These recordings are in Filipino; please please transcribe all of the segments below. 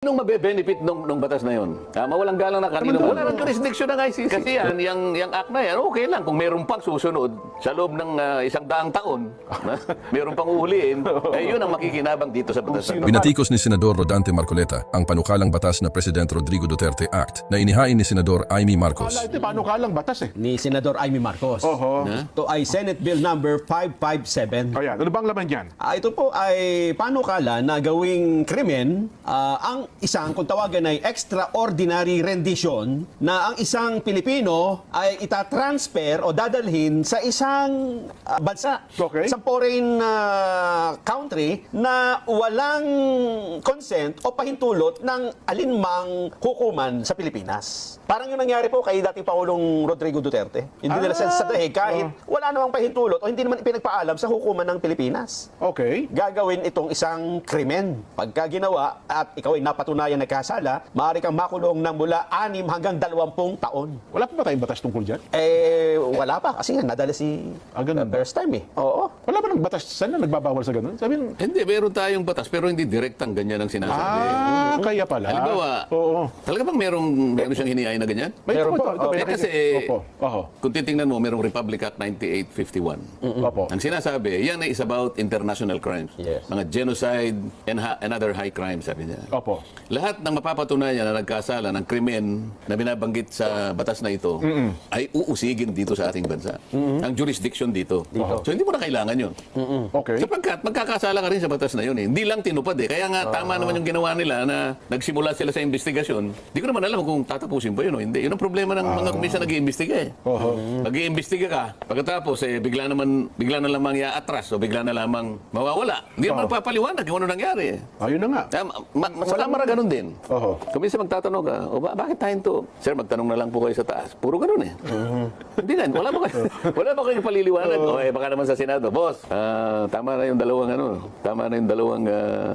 Sinong mabe-benefit nung batas na yun? Mawalang galang na kanino. Wala nang jurisdiction ng ICC. Kasi yung act na yan, okay lang. Kung meron pang susunod sa loob ng 100 taon, meron pang uhuliin, yun ang makikinabang dito sa batas na. Binatikos ni Senador Rodante Marcoleta ang panukalang batas na President Rodrigo Duterte Act na inihain ni Senador Amy Marcos. Ito, paano kalang batas eh? Ni Senador Amy Marcos. Oho. Ito ay Senate Bill number 557. Ayan, ano bang laman dyan? Ito po ay panukala na gawing krimen ang isang, kung tawagan ay extraordinary rendition, na ang isang Pilipino ay itatransfer o dadalhin sa isang bansa, Okay. isang foreign country na walang consent o pahintulot ng alinmang hukuman sa Pilipinas. Parang yung nangyari po kay dating Pangulong Rodrigo Duterte. Hindi nila sa dahig kahit wala namang pahintulot o hindi naman pinagpaalam sa hukuman ng Pilipinas. Okay. Gagawin itong isang krimen. Pagka ginawa at ikaw ay napatunayan nagkasala, maaari kang makulong ng mula 6 hanggang 20 taon. Wala pa ba tayong batas tungkol dyan? Wala pa kasi nga nadala si Ganun ba? first time eh. Oo. Wala ba ng batas? Saan na nagbabawal sa ganun? Sabi ng, Hindi, meron tayong batas, pero hindi direktang ganyan ang sinasabi. kaya pala. Halimbawa, Oo. talaga bang meron siyang hinihain na ganyan? Meron po. Kasi, Opo. Oho. kung titingnan mo, merong Republic Act 9851. Opo. Ang sinasabi, yan is about international crimes. Yes. Mga genocide and other high crimes, sabi niya. Opo. Lahat ng mapapatunayan na nagkasala ng krimen na binabanggit sa batas na ito ay uusigin dito sa ating bansa. Ang jurisdiction dito. So hindi mo na kailangan yun. Okay. Sapagkat magkakasala ka rin sa batas na yun eh. Hindi lang tinupad eh. Kaya nga tama naman yung ginawa nila na nagsimula sila sa investigasyon. Hindi ko naman alam kung tatapusin pa yun o hindi. Yun ang problema ng mga komisyon nag-iimbestiga eh. Nag-iimbestiga ka, pagkatapos bigla na lamang i-atras o bigla na lamang mawawala. Hindi naman papaliwanag kung ano nangyari eh. Ayun na nga. Sa kamara ganun din. Oho. Kung minsan magtatanong ka, bakit tayo to? Sir, magtanong na lang po kayo sa taas. Puro ganun eh. Hindi nga, wala ba kayong paliliwanag? Baka naman sa Senado, boss, tama na yung dalawang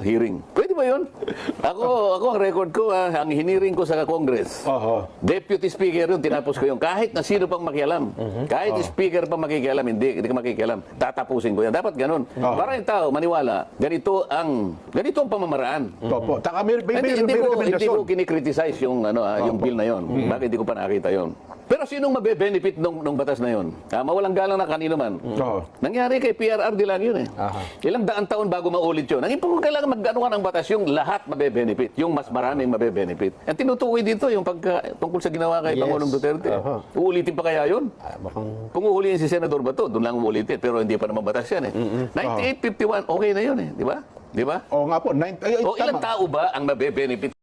hearing. Pwede ba yun? Ako ang record ko, ang hiniring ko sa Congress. Oho. Deputy Speaker yun, tinapos ko yun. Kahit na sino pang makialam. Kahit Speaker pa makikialam, hindi ka makikialam. Tatapusin ko yan. Dapat ganun. Para yung tao maniwala, ganito ang pamamaraan. Opo. Taka, may Hindi ko rekomendasyon. kinikriticize yung bill na yon. Bakit hindi ko pa nakita yon? Pero sinong mabe-benefit nung batas na yon? Mawalang galang na kanino man. Oo. Nangyari kay PRR di lang yun eh. Ilang daan taon bago maulit yun. Ang kailangan mag-ano ka ng batas, yung lahat mabe-benefit. Yung mas maraming mabe-benefit. Ang tinutukoy dito yung tungkol sa ginawa kay Pangulong Duterte. Uulitin pa kaya yun? Kung uhulihin si Senador Bato, doon lang uulitin. Pero hindi pa naman batas yan eh. 9851, okay na yun eh. Di ba? Oo nga po. O ilang tao ba ang mabe-benefit